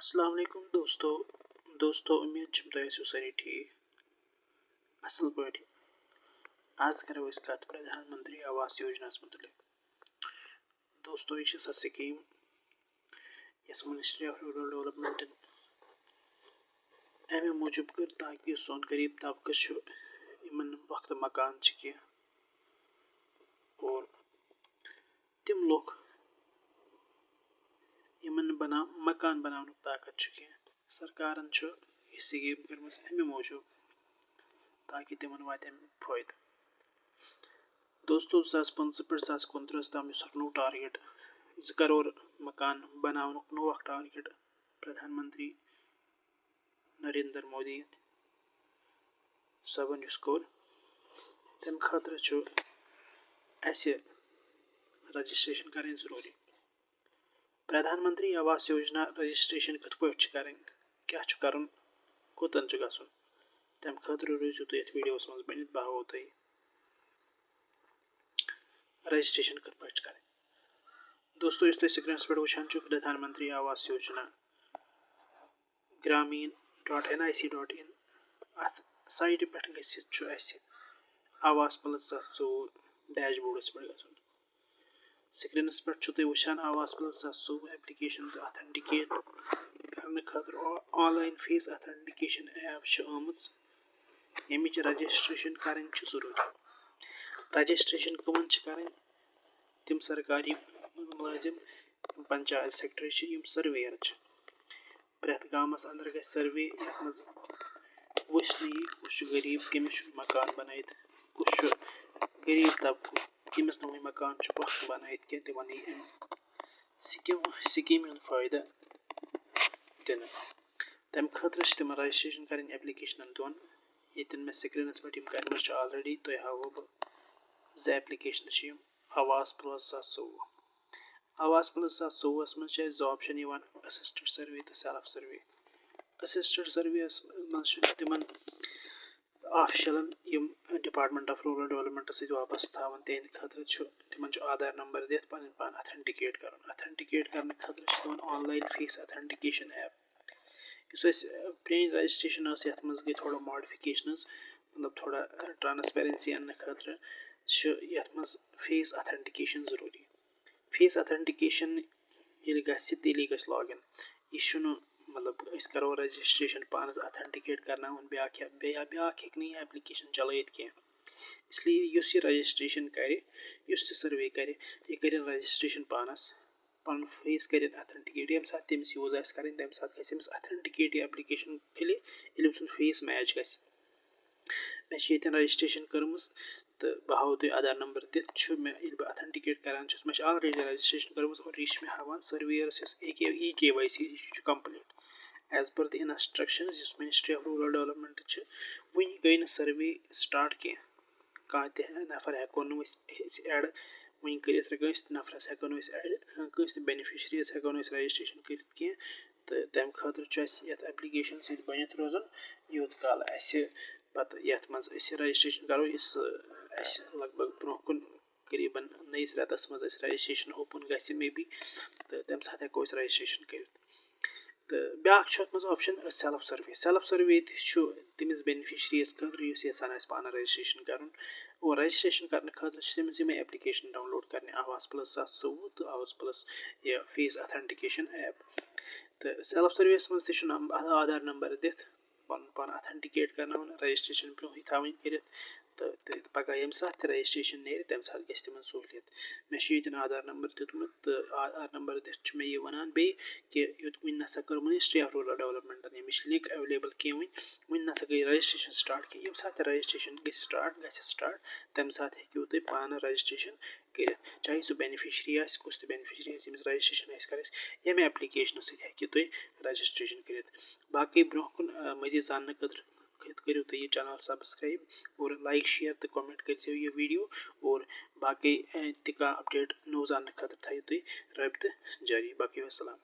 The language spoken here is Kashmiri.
अस्सलाम वालेकुम दोस्तों उम्मीद छ तुम आसो सारी ठीक असल पे आज करो अस कत प्रधानमंत्री आवास योजना मुतलिक दोस्तों यह सह scheme yes ministry of rural development अमे मूजूब कर ताकि सोन गरीब तबका वक्त मकान कह और तिम लोग बना मकान बनाने ताकत कह सरकारन यह स्कीम कर्म अमे मूजूब ताकि तिमन वात फायद दोस्तों 2015 पे 2029 तम नो टारगेट 2 करोड़ मकान बनाने नोक टारगेट प्रधानमंत्री नरेंद्र मोदी सबन कोर तम खतर रजिस्ट्रेशन करें जरूरी प्रधानमंत्री आवास योजना रजिस्ट्रेशन कत पे करें क्या कर कोतन गसन तम खतर रूजू तुम ये वीडियो मज बनित बह हावो तुम रजिस्ट्रेशन कत पे करें दोस्तों इस स्क्रीन पे वुचान प्रधानमंत्री आवास योजना gramin.nic.in अत साइट पे गसित आवास प्लस 2024 डैशबोर्डस पे गसन स्क्रीन पे तुम वुचान आवास प्लस 2024 एप्लिकेशन अथेंटिकेट करने खतर ऑनलाइन फीस अथेंटिकेशन ऐप आमज यमिच रजिस्ट्रेशन करें जरूरी रजिस्ट्रेशन कमन करें तिम सरकारी मुलाजिम पंचायत सेक्रेटरी सर्वेयर प्रेथ गामस अंदर ग सर्वे यथ मज वुचन यी कुछ गरीब कमिस मकान बनाइत कुछ गरीब तबक कमिस नुह मकान पुख्त बनाइत कह तिमन यी स्कीम फायदा दिन तम खतर तिम रजिस्ट्रेशन करें एप्लिकेशन दोन ये मे स्क्रीनस पे कर्म ऑलरेडी तुम हावो बह ज एप्लिकेशन आवास प्लस 2024 आवास प्लस 2024 मज जो ऑप्शन असिस्टेड सर्वे तो सेल्फ सर्वे असिस्टेड सर्वे मज तिमन ऑफिशियलन डिपार्टमेंट ऑफ रूरल डेवलपमेंट सहित वाबस्त थावन तिहंद खतर तिमन आधार नंबर दिथ पन पान अथेंटिकेट करने खतर तिमन ऑनलाइन फेस अथेंटिकेशन ऐप इस प्रेन रजिस्ट्रेशन यथ मज गई थोड़ा मॉडिफिकेशन मतलब थोड़ा ट्रांसपेरेंसी अन्न खतर यथ मज फेस अथेंटिकेशन जरूरी फेस अथेंटिकेशन तेली गस लॉग इन यह मतलब करो रजिस्ट्रेशन पानस अथेंटिकेट करना ब्या एप्लिकेशन चलत कह इसलिए यह रजिस्ट्रेशन कर सर्वे कर यह कर रजिस्ट्रेशन पानस पन फेस कर अथेंटिकेट ये सात तमिस यूज कर तम सात गमिस अथेंटिकेट यह एप्लिकेशन फिल फेस मैच गस मे रजिस्ट्रेशन कर्मस तो बह हाव तुम आधार नंबर दिथ मे बह अथेंटिकेट करान मे ऑलरेडी रजिस्ट्रेशन कर्मस और यह मे हावान surveyors EKYC complete as per the instruction ministry of rural development वन गई सर्वे स्टार्ट कह कह नफर हेको एड वन कर नफरस हेको एड बेनिफिशरीज हेको रजिस्ट्रेशन कर तो तम खतर ये एप्लिकेशन सहित बनित रोजन यूत काल पत यथ मज रजिस्ट्रेशन करो इस लगभग ब्रोह कुन करीबन नईस रेतस मज रजिस्ट्रेशन ओपन गि मे बी तो तम सात हेको रजिस्ट्रेशन कर तो ब्या मज ऑप्शन सेल्फ सर्वे तमिस बेनिफिशरीज खतर यसान पान रजिस्ट्रेशन कर और रजिस्ट्रेशन करने खतर तमिस एप्लिकेशन डाउनलोड करने आवास प्लस 2024 तो आवास प्लस यह फेस अथेंटिकेशन ऐप तो सेल्फ सर्विस मज आधार नंबर दिथ पान अथेंटिकेट करना रजिस्ट्रेशन ब्रोह थवन कर तो पगह ये सात रजिस्ट्रेशन नेर तम सात गस तिमन सहूलियत मे आधार नंबर दितमुत तो आधार नंबर दिथ मे यह वनान बे कि यूत वन नसा कर मिनिस्ट्री ऑफ रूरल डेवलपमेंट यमिश लिंक अवेलेबल कह वन नसा गई रजिस्ट्रेशन स्टार्ट कह ये सात रजिस्ट्रेशन स्टार्ट तम सात हेकू तुम पान रजिस्ट्रेशन कर चाहे सह बेनिफिशरी कुछ बेनिफिशरी रजिस्ट्रेशन कर ये एप्लिकेशन सहित तुम रजिस्ट्रेशन कर बाकी ब्रोह कुन मजीद जानने खतर करो तो ये चैनल सब्सक्राइब और लाइक शेयर तो कमेंट कर ये वीडियो और बाकी तिका अपडेट नो जानने खतर थो तुम रबित जारी बाकी वसलाम।